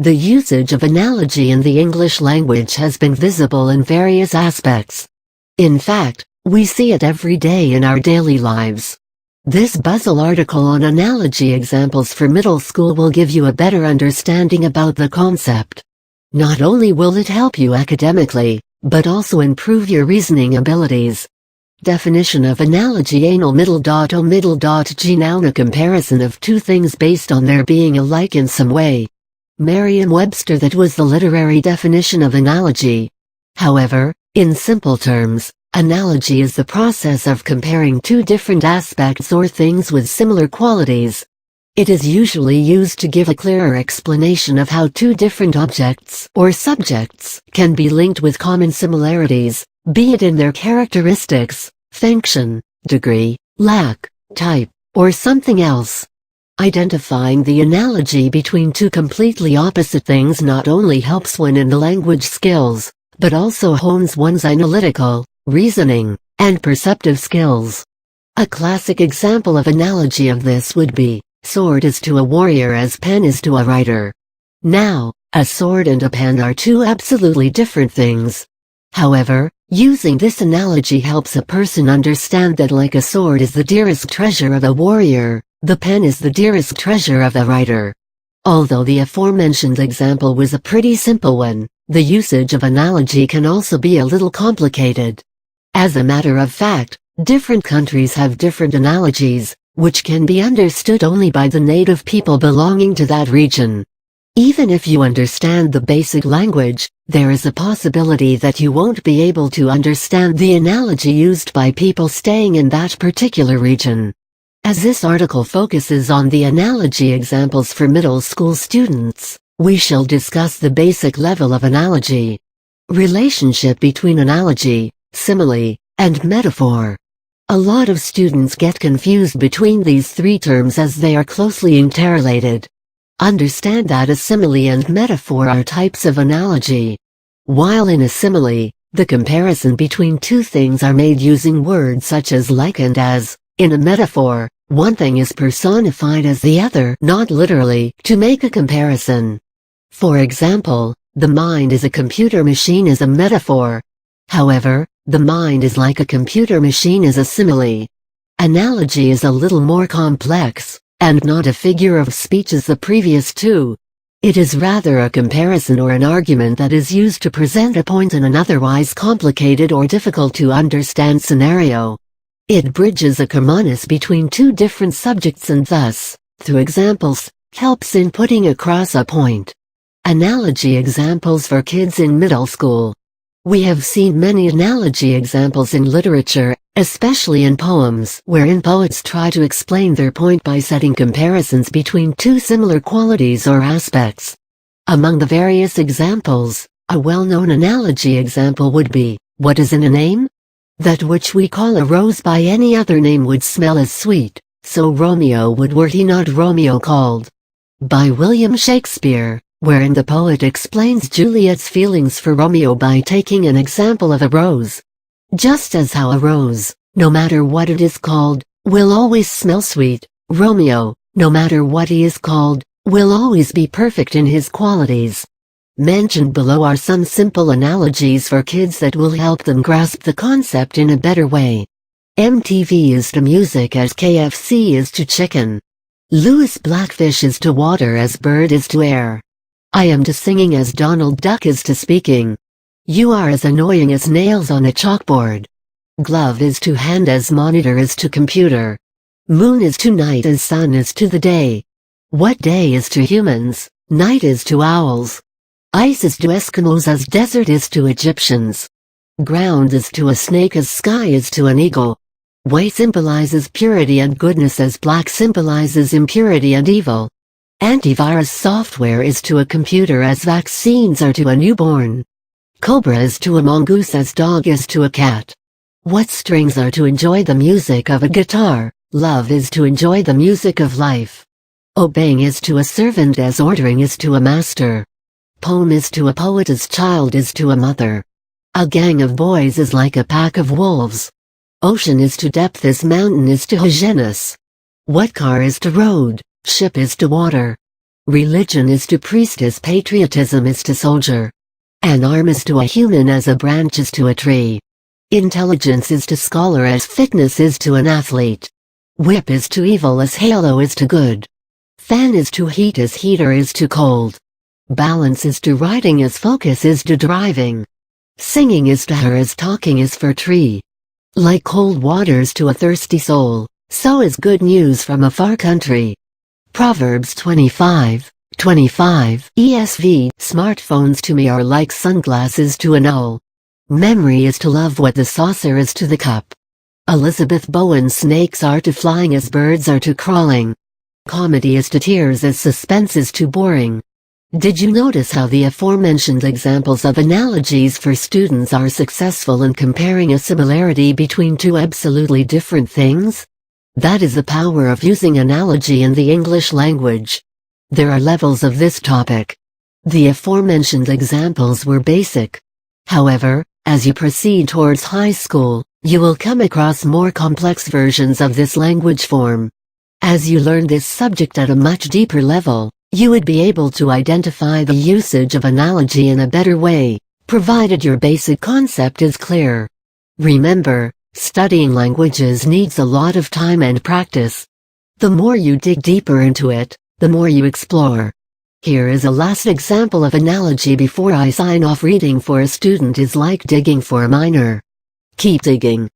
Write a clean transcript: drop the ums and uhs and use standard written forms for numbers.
The usage of analogy in the English language has been visible in various aspects. In fact, we see it every day in our daily lives. This Buzzle article on analogy examples for middle school will give you a better understanding about the concept. Not only will it help you academically, but also improve your reasoning abilities. Definition of analogy: anal g noun, a comparison of two things based on their being alike in some way. Merriam-Webster. That was the literary definition of analogy. However, in simple terms, analogy is the process of comparing two different aspects or things with similar qualities. It is usually used to give a clearer explanation of how two different objects or subjects can be linked with common similarities, be it in their characteristics, function, degree, lack, type, or something else. Identifying the analogy between two completely opposite things not only helps one in the language skills, but also hones one's analytical, reasoning, and perceptive skills. A classic example of analogy of this would be, sword is to a warrior as pen is to a writer. Now, a sword and a pen are two absolutely different things. However, using this analogy helps a person understand that like a sword is the dearest treasure of a warrior, the pen is the dearest treasure of a writer. Although the aforementioned example was a pretty simple one, the usage of analogy can also be a little complicated. As a matter of fact, different countries have different analogies, which can be understood only by the native people belonging to that region. Even if you understand the basic language, there is a possibility that you won't be able to understand the analogy used by people staying in that particular region. As this article focuses on the analogy examples for middle school students, we shall discuss the basic level of analogy. Relationship between analogy, simile, and metaphor. A lot of students get confused between these three terms as they are closely interrelated. Understand that a simile and metaphor are types of analogy. While in a simile, the comparison between two things are made using words such as like and as, in a metaphor, one thing is personified as the other, not literally, to make a comparison. For example, the mind is a computer machine is a metaphor. However, the mind is like a computer machine is a simile. Analogy is a little more complex, and not a figure of speech as the previous two. It is rather a comparison or an argument that is used to present a point in an otherwise complicated or difficult to understand scenario. It bridges a commoness between two different subjects and thus, through examples, helps in putting across a point. Analogy examples for kids in middle school. We have seen many analogy examples in literature, especially in poems, wherein poets try to explain their point by setting comparisons between two similar qualities or aspects. Among the various examples, a well-known analogy example would be, what is in a name? That which we call a rose by any other name would smell as sweet, so Romeo would were he not Romeo called. By William Shakespeare, wherein the poet explains Juliet's feelings for Romeo by taking an example of a rose. Just as how a rose, no matter what it is called, will always smell sweet, Romeo, no matter what he is called, will always be perfect in his qualities. Mentioned below are some simple analogies for kids that will help them grasp the concept in a better way. MTV is to music as KFC is to chicken. Louis Blackfish is to water as bird is to air. I am to singing as Donald Duck is to speaking. You are as annoying as nails on a chalkboard. Glove is to hand as monitor is to computer. Moon is to night as sun is to the day. What day is to humans, night is to owls. Ice is to Eskimos as desert is to Egyptians. Ground is to a snake as sky is to an eagle. White symbolizes purity and goodness as black symbolizes impurity and evil. Antivirus software is to a computer as vaccines are to a newborn. Cobra is to a mongoose as dog is to a cat. What strings are to enjoy the music of a guitar, love is to enjoy the music of life. Obeying is to a servant as ordering is to a master. Poem is to a poet as child is to a mother. A gang of boys is like a pack of wolves. Ocean is to depth as mountain is to genus. What car is to road, ship is to water. Religion is to priest as patriotism is to soldier. An arm is to a human as a branch is to a tree. Intelligence is to scholar as fitness is to an athlete. Whip is to evil as halo is to good. Fan is to heat as heater is to cold. Balance is to riding as focus is to driving. Singing is to her as talking is for tree. Like cold waters to a thirsty soul, so is good news from a far country. Proverbs 25:25 ESV. Smartphones to me are like sunglasses to an owl. Memory is to love what the saucer is to the cup. Elizabeth Bowen. Snakes are to flying as birds are to crawling. Comedy is to tears as suspense is to boring. Did you notice how the aforementioned examples of analogies for students are successful in comparing a similarity between two absolutely different things? That is the power of using analogy in the English language. There are levels of this topic. The aforementioned examples were basic. However, as you proceed towards high school, you will come across more complex versions of this language form. As you learn this subject at a much deeper level, you would be able to identify the usage of analogy in a better way, provided your basic concept is clear. Remember, studying languages needs a lot of time and practice. The more you dig deeper into it, the more you explore. Here is a last example of analogy before I sign off. Reading for a student is like digging for a miner. Keep digging.